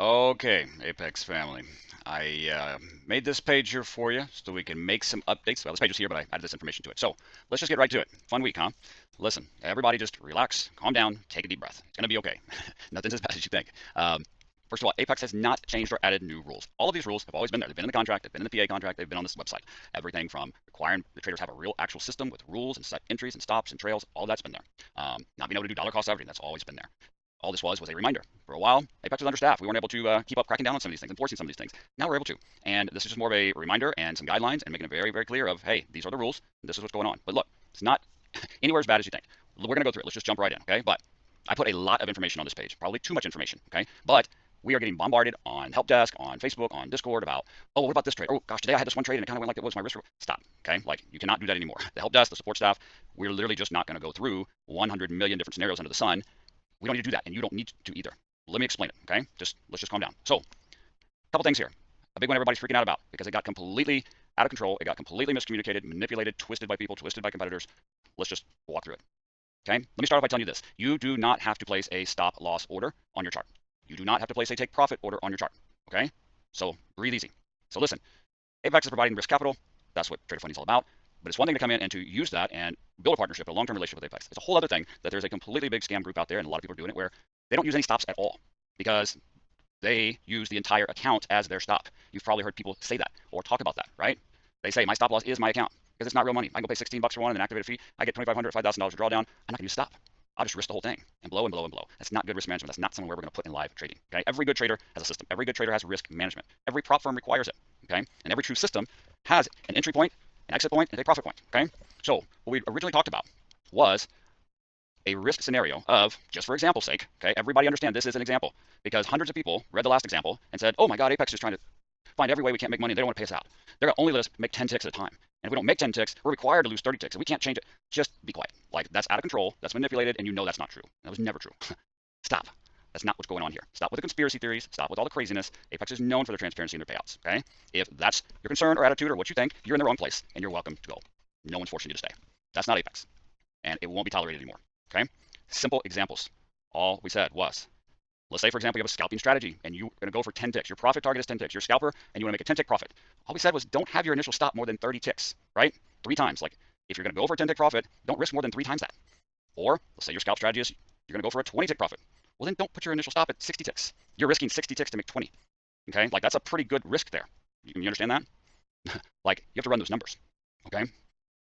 Okay, Apex family. I made this page here for you so we can make some updates. Well, this page is here, but I added this information to it. So let's just get right to it. Fun week, huh? Listen, everybody just relax, calm down, take a deep breath. It's going to be okay. Nothing's as bad as you think. First of all, Apex has not changed or added new rules. All of these rules have always been there. They've been in the contract, they've been in the PA contract, they've been on this website. Everything from requiring the traders have a real actual system with rules and set entries and stops and trails, all that's been there. Not being able to do dollar cost averaging, that's always been there. All this was a reminder. For a while, Apex was understaffed. We weren't able to keep up cracking down on some of these things, enforcing some of these things. Now we're able to. And this is just more of a reminder and some guidelines and making it very, very clear of, hey, these are the rules. This is what's going on. But look, it's not anywhere as bad as you think. We're going to go through it. Let's just jump right in, okay? But I put a lot of information on this page, probably too much information, okay? But we are getting bombarded on help desk, on Facebook, on Discord about, oh, what about this trade? Oh, gosh, today I had this one trade and it kind of went like it was my risk. Stop, okay? Like, you cannot do that anymore. The help desk, the support staff, we're literally just not going to go through 100 million different scenarios under the sun. We don't need to do that, and you don't need to either. Let me explain it, okay? Let's just calm down. So, a couple things here. A big one everybody's freaking out about because it got completely out of control. It got completely miscommunicated, manipulated, twisted by people, twisted by competitors. Let's just walk through it, okay? Let me start off by telling you this. You do not have to place a stop loss order on your chart. You do not have to place a take profit order on your chart, okay? So, breathe easy. So listen, Apex is providing risk capital. That's what trader funding is all about. But it's one thing to come in and to use that and build a partnership, a long-term relationship with Apex. It's a whole other thing that there's a completely big scam group out there, and a lot of people are doing it, where they don't use any stops at all because they use the entire account as their stop. You've probably heard people say that or talk about that, right? They say, my stop loss is my account because it's not real money. I can go pay 16 bucks for one and then activate a fee. I get $2,500, $5,000 to draw down. I'm not going to use stop. I'll just risk the whole thing and blow and blow and blow. That's not good risk management. That's not somewhere we're going to put in live trading. Okay? Every good trader has a system. Every good trader has risk management. Every prop firm requires it. Okay? And every true system has an entry point, an exit point, and a profit point. Okay? So what we originally talked about was a risk scenario of, just for example's sake, okay, everybody understand this is an example, because hundreds of people read the last example and said, oh my God, Apex is trying to find every way we can't make money. They don't want to pay us out. They're going to only let us make 10 ticks at a time. And if we don't make 10 ticks, we're required to lose 30 ticks, and we can't change it. Just be quiet. Like, that's out of control. That's manipulated, and you know that's not true. That was never true. Stop. That's not what's going on here. Stop with the conspiracy theories. Stop with all the craziness. Apex is known for their transparency and their payouts, okay? If that's your concern or attitude or what you think, you're in the wrong place, and you're welcome to go. No one's forcing you to stay. That's not Apex, and it won't be tolerated anymore, okay? Simple examples. All we said was, let's say, for example, you have a scalping strategy and you're going to go for 10 ticks. Your profit target is 10 ticks. You're a scalper and you want to make a 10 tick profit. All we said was don't have your initial stop more than 30 ticks, right? 3 times. Like, if you're going to go for a 10 tick profit, don't risk more than 3 times that. Or let's say your scalp strategy is you're going to go for a 20 tick profit. Well, then don't put your initial stop at 60 ticks. You're risking 60 ticks to make 20. Okay? Like, that's a pretty good risk there. You understand that? Like, you have to run those numbers. Okay?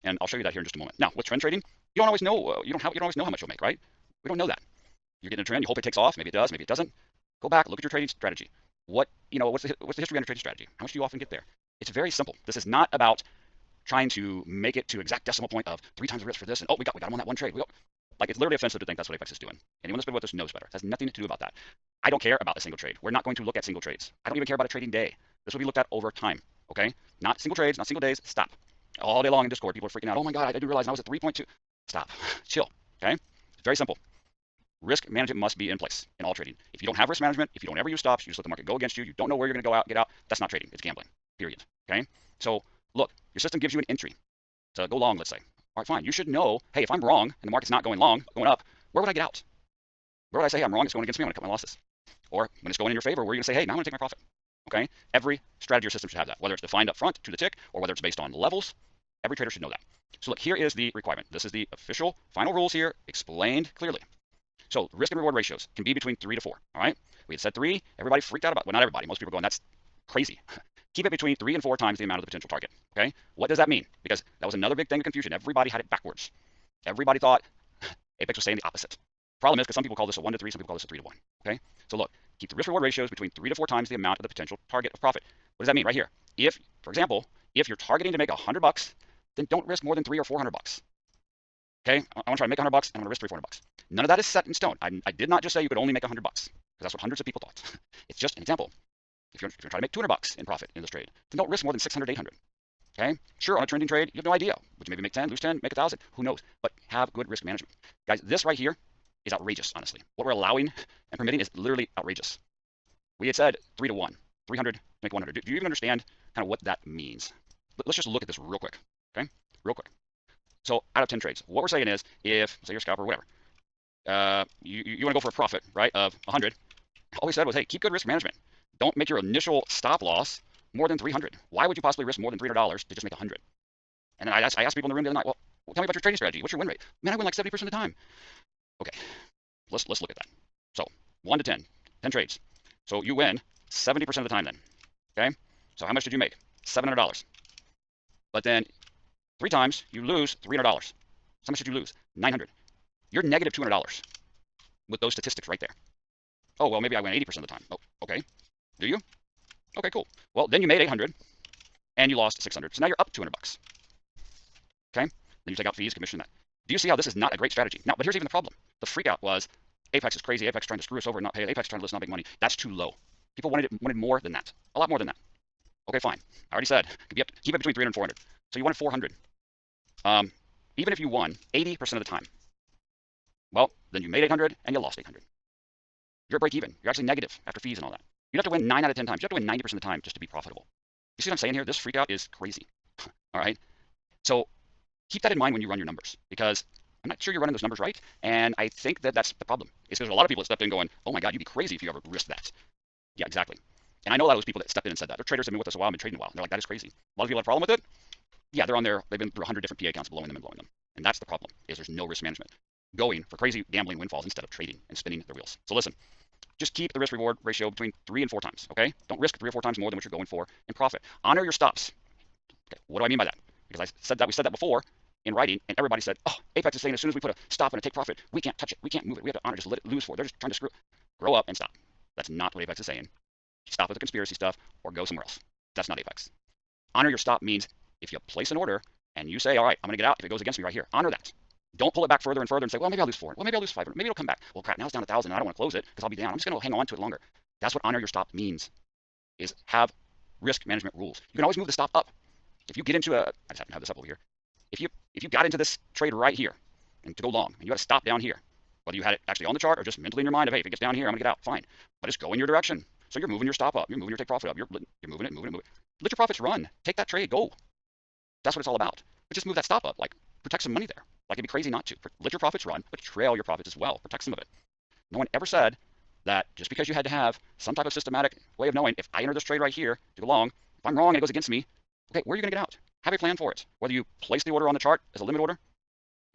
And I'll show you that here in just a moment. Now, with trend trading, you don't always know. You don't always know how much you'll make, right? We don't know that. You're getting a trend. You hope it takes off. Maybe it does. Maybe it doesn't. Go back. Look at your trading strategy. What's the history on your trading strategy? How much do you often get there? It's very simple. This is not about trying to make it to exact decimal point of 3 times the risk for this. And we got him on that one trade. Like, it's literally offensive to think that's what Apex is doing. Anyone that's been with us knows better. It has nothing to do about that. I don't care about a single trade. We're not going to look at single trades. I don't even care about a trading day. This will be looked at over time. Okay? Not single trades, not single days. Stop. All day long in Discord, people are freaking out. Oh my God, I didn't realize I was at 3.2. Stop. Chill. Okay? It's very simple. Risk management must be in place in all trading. If you don't have risk management, if you don't ever use stops, you just let the market go against you, you don't know where you're going to go out, get out, that's not trading. It's gambling, period. Okay? So look, your system gives you an entry to go long, let's say. All right, fine. You should know, hey, if I'm wrong and the market's not going long, going up, where would I get out? Where would I say, hey, I'm wrong, it's going against me, I'm going to cut my losses? Or when it's going in your favor, where are you going to say, hey, now I'm going to take my profit? Okay? Every strategy or system should have that, whether it's defined up front to the tick or whether it's based on levels. Every trader should know that. So look, here is the requirement. This is the official final rules here, explained clearly. So risk and reward ratios can be between 3 to 4. All right, we had said 3. Everybody freaked out about. Well, not everybody. Most people are going, that's crazy. Keep it between 3 and 4 times the amount of the potential target. Okay, what does that mean? Because that was another big thing of confusion. Everybody had it backwards. Everybody thought Apex was saying the opposite. Problem is, because some people call this a 1 to 3, some people call this a 3 to 1. Okay, so look, keep the risk reward ratios between 3 to 4 times the amount of the potential target of profit. What does that mean right here? If, for example, if you're targeting to make $100, then don't risk more than $300 or $400. Okay, I want to try to make $100 and I'm going to risk $300, $400. None of that is set in stone. I did not just say you could only make $100 because that's what hundreds of people thought. It's just an example. If you're trying to make $200 in profit in this trade, then don't risk more than 600, 800. Okay, sure, on a trending trade, you have no idea. Would you maybe make 10, lose 10, make 1,000? Who knows? But have good risk management. Guys, this right here is outrageous, honestly. What we're allowing and permitting is literally outrageous. We had said 3 to 1, 300, make 100. Do you even understand kind of what that means? Let's just look at this real quick. Okay, real quick. So out of 10 trades, what we're saying is, if, say you're a scalper or whatever, you want to go for a profit, right, of 100, all we said was, hey, keep good risk management. Don't make your initial stop loss more than 300. Why would you possibly risk more than $300 to just make 100? And then I asked people in the room the other night, well, tell me about your trading strategy. What's your win rate? Man, I win like 70% of the time. Okay, let's look at that. So 1 to 10, 10 trades. So you win 70% of the time then. Okay, so how much did you make? $700. But then 3 times you lose $300. How much did you lose? $900. You're negative $200 with those statistics right there. Oh, well, maybe I win 80% of the time. Oh, okay. Do you? Okay, cool. Well, then you made 800 and you lost 600. So now you're up 200 bucks. Okay? Then you take out fees, commission, that. Do you see how this is not a great strategy? Now, but here's even the problem. The freak out was Apex is crazy. Apex trying to screw us over and not pay. Apex trying to let us not make money. That's too low. People wanted more than that. A lot more than that. Okay, fine. I already said keep it between 300 and 400. So you wanted 400. Even if you won 80% of the time, well, then you made 800 and you lost 800. You're at break even. You're actually negative after fees and all that. You have to win 9 out of 10 times. You have to win 90% of the time just to be profitable. You see what I'm saying here? This freak out is crazy. All right? So keep that in mind when you run your numbers, because I'm not sure you're running those numbers right. And I think that that's the problem. Is there's a lot of people that stepped in going, oh my God, you'd be crazy if you ever risked that. Yeah, exactly. And I know a lot of those people that stepped in and said that. They're traders that have been with us a while, been trading a while. They're like, that is crazy. A lot of people have a problem with it. Yeah, they're on there. They've been through 100 different PA accounts blowing them. And that's the problem, is there's no risk management. Going for crazy gambling windfalls instead of trading and spinning their wheels. So listen, just keep the risk-reward ratio between 3 and 4 times, okay? Don't risk 3 or 4 times more than what you're going for in profit. Honor your stops. Okay, what do I mean by that? Because we said that before in writing, and everybody said, oh, Apex is saying as soon as we put a stop and a take profit, we can't touch it, we can't move it, we have to honor, just let it lose for it. They're just trying to screw. Grow up and stop. That's not what Apex is saying. Stop with the conspiracy stuff or go somewhere else. That's not Apex. Honor your stop means if you place an order and you say, all right, I'm going to get out if it goes against me right here, honor that. Don't pull it back further and further and say, well, maybe I'll lose 400. Well, maybe I'll lose 500. Maybe it'll come back. Well, crap, now it's down 1,000 and I don't want to close it because I'll be down. I'm just going to hang on to it longer. That's what honor your stop means, is have risk management rules. You can always move the stop up. If you get into I just happen to have this up over here. If you got into this trade right here and to go long and you had a stop down here, whether you had it actually on the chart or just mentally in your mind of, hey, if it gets down here, I'm going to get out, fine. But just go in your direction. So you're moving your stop up. You're moving your take profit up. You're moving it. Let your profits run. Take that trade. Go. That's what it's all about. But just move that stop up. Like, protect some money there. Like, it'd be crazy not to. Let your profits run, but trail your profits as well. Protect some of it. No one ever said that just because you had to have some type of systematic way of knowing, if I enter this trade right here to go long, if I'm wrong and it goes against me, okay, where are you going to get out? Have a plan for it. Whether you place the order on the chart as a limit order,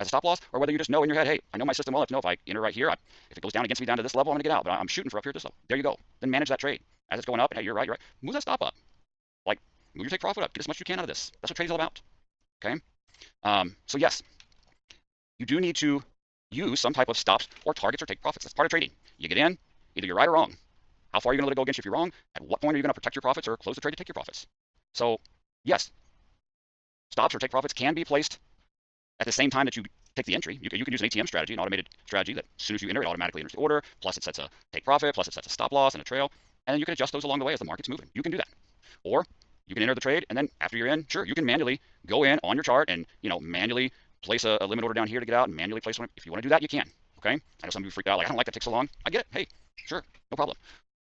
as a stop loss, or whether you just know in your head, hey, I know my system well enough to know if I enter right here, if it goes down against me down to this level, I'm going to get out. But I'm shooting for up here at this level. There you go. Then manage that trade. As it's going up, and hey, you're right. Move that stop up. Like, move your take profit up. Get as much as you can out of this. That's what trading's all about. Okay? So yes, you do need to use some type of stops or targets or take profits. That's part of trading. You get in, either you're right or wrong. How far are you going to let it go against you if you're wrong? At what point are you going to protect your profits or close the trade to take your profits? So yes, stops or take profits can be placed at the same time that you take the entry. You can use an ATM strategy, an automated strategy that as soon as you enter, it automatically enters the order, plus it sets a take profit, plus it sets a stop loss and a trail, and then you can adjust those along the way as the market's moving. You can do that. Or you can enter the trade, and then after you're in, sure, you can manually go in on your chart and manually place a limit order down here to get out and manually place one. If you want to do that, you can. Okay? I know some of you freak out, like, I don't like that take so long. I get it. Hey, sure, no problem.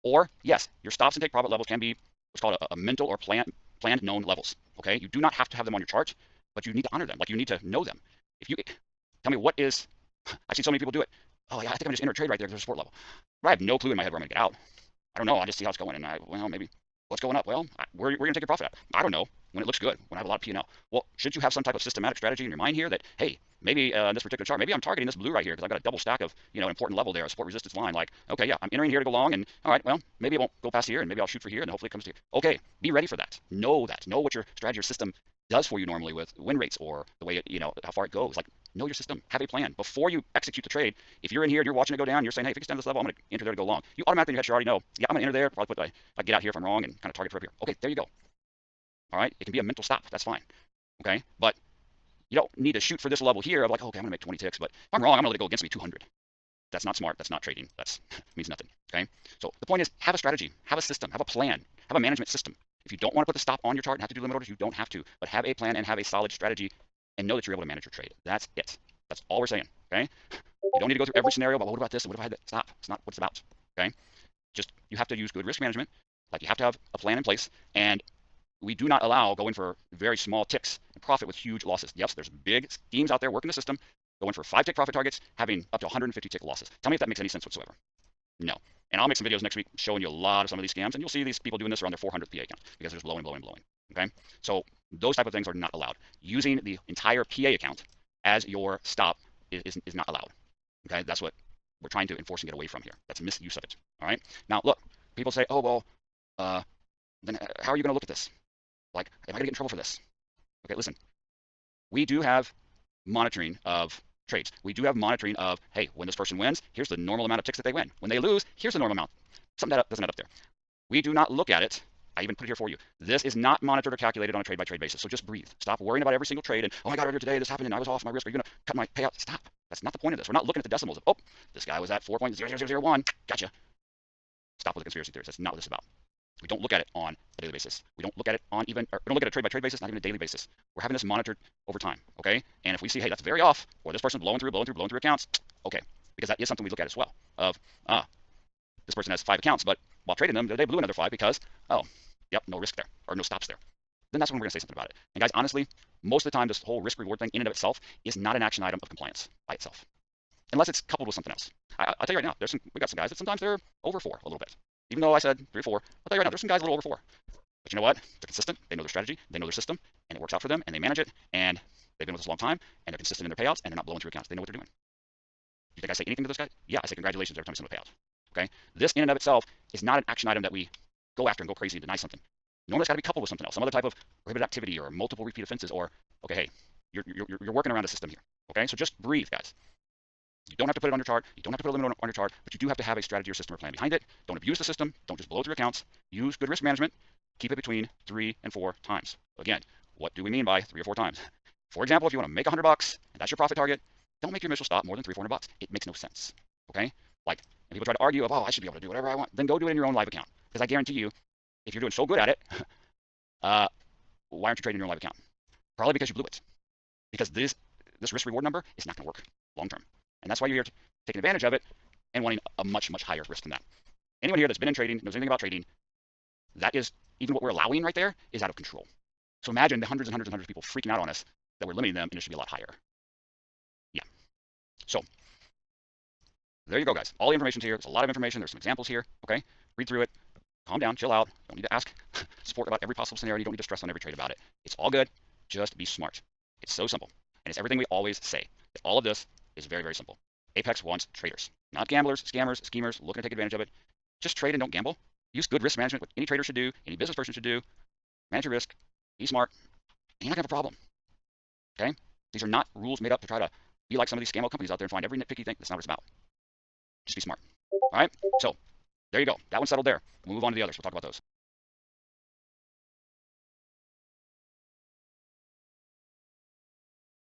Or yes, your stops and take profit levels can be what's called a mental or planned known levels. Okay? You do not have to have them on your chart, but you need to honor them. Like, you need to know them. If you tell me what is, I see so many people do it. Oh yeah, I think I'm just enter a trade right there because there's a support level. But I have no clue in my head where I'm gonna get out. I don't know. I just see how it's going, and well, maybe what's going up. Well, where are you gonna take your profit at? I don't know. When it looks good, when I have a lot of P&L. Well, should you have some type of systematic strategy in your mind here that, hey, maybe in this particular chart, maybe I'm targeting this blue right here because I've got a double stack of an important level there, a support resistance line. Like, okay, yeah, I'm entering here to go long, and all right, well, maybe it won't go past here, and maybe I'll shoot for here, and hopefully it comes to here. Okay, be ready for that. Know that. Know what your strategy or system does for you normally with win rates or the way how far it goes. Like, know your system. Have a plan before you execute the trade. If you're in here and you're watching it go down, you're saying, hey, if it gets down to this level, I'm going to enter there to go long. You automatically in your head should already know, yeah, I'm going to enter there. Probably put I get out here if I'm wrong and kind of target for up here. Okay, there you go. All right, it can be a mental stop. That's fine. Okay, but you don't need to shoot for this level here of like, okay, I'm going to make 20 ticks, but if I'm wrong, I'm going to let it go against me 200. That's not smart. That's not trading. That's means nothing. Okay, so the point is, have a strategy, have a system, have a plan, have a management system. If you don't want to put the stop on your chart and have to do limit orders, you don't have to. But have a plan and have a solid strategy and know that you're able to manage your trade. That's it. That's all we're saying. Okay? You don't need to go through every scenario, but what about this? And what if I had that? Stop. It's not what it's about. Okay? Just you have to use good risk management. Like, you have to have a plan in place. And we do not allow going for very small ticks and profit with huge losses. Yes, there's big schemes out there working the system, going for 5 tick profit targets, having up to 150 tick losses. Tell me if that makes any sense whatsoever. No. And I'll make some videos next week showing you a lot of some of these scams, and you'll see these people doing this around their 400th PA account because they're just blowing, blowing, blowing. Okay? So those type of things are not allowed. Using the entire PA account as your stop is not allowed. Okay? That's what we're trying to enforce and get away from here. That's misuse of it. All right? Now, look, people say, oh, well, then how are you going to look at this? Like, am I going to get in trouble for this? Okay, listen. We do have monitoring of trades. We do have monitoring of, hey, when this person wins, here's the normal amount of ticks that they win. When they lose, here's the normal amount. Something that doesn't add up there. We do not look at it. I even put it here for you. This is not monitored or calculated on a trade-by-trade basis. So just breathe. Stop worrying about every single trade and, oh my God, earlier today this happened and I was off my risk. Are you going to cut my payout? Stop. That's not the point of this. We're not looking at the decimals of, oh, this guy was at 4.00001. Gotcha. Stop with the conspiracy theories. That's not what this is about. We don't look at it on a daily basis. We don't look at it on even, or we don't look at it trade-by-trade basis, not even a daily basis. We're having this monitored over time, okay? And if we see, hey, that's very off, or this person's blowing through accounts, okay, because that is something we look at as well. Of, this person has 5 accounts, but while trading them, they blew another 5 because, oh, yep, no risk there, or no stops there. Then that's when we're going to say something about it. And guys, honestly, most of the time, this whole risk-reward thing in and of itself is not an action item of compliance by itself, unless it's coupled with something else. I'll tell you right now, we got some guys that sometimes they're over 4 a little bit. Even though I said 3 or 4, I'll tell you right now, there's some guys a little over 4. But you know what? They're consistent. They know their strategy. They know their system, and it works out for them, and they manage it, and they've been with us a long time, and they're consistent in their payouts, and they're not blowing through accounts. They know what they're doing. You think I say anything to those guys? Yeah, I say congratulations every time you send them a payout. Okay? This in and of itself is not an action item that we go after and go crazy and deny something. Normally it's got to be coupled with something else, some other type of prohibited activity or multiple repeat offenses, or, okay, hey, you're working around the system here. Okay? So just breathe, guys. You don't have to put it on your chart. You don't have to put a limit on your chart, but you do have to have a strategy or system or plan behind it. Don't abuse the system. Don't just blow through accounts. Use good risk management. Keep it between 3 and 4 times. Again, what do we mean by 3 or 4 times? For example, if you want to make $100 and that's your profit target, don't make your initial stop more than $300-400. It makes no sense. Okay? Like, and people try to argue of, oh, I should be able to do whatever I want. Then go do it in your own live account. Because I guarantee you, if you're doing so good at it, why aren't you trading in your own live account? Probably because you blew it. Because this risk reward number is not going to work long term. And that's why you're here taking advantage of it and wanting a much, much higher risk than that. Anyone here that's been in trading, knows anything about trading, that is, even what we're allowing right there is out of control. So imagine the hundreds and hundreds and hundreds of people freaking out on us that we're limiting them, and it should be a lot higher. Yeah. So there you go, guys. All the information's here. There's a lot of information. There's some examples here. Okay? Read through it. Calm down. Chill out. You don't need to ask support about every possible scenario. You don't need to stress on every trade about it. It's all good. Just be smart. It's so simple. And it's everything we always say. All of this is very, very simple. Apex wants traders, not gamblers, scammers, schemers, looking to take advantage of it. Just trade and don't gamble. Use good risk management, what any trader should do, any business person should do. Manage your risk, be smart, and you're not gonna have a problem. Okay? These are not rules made up to try to be like some of these scam companies out there and find every nitpicky thing. That's not what it's about. Just be smart. All right? So there you go. That one's settled there. We'll move on to the others. We'll talk about those.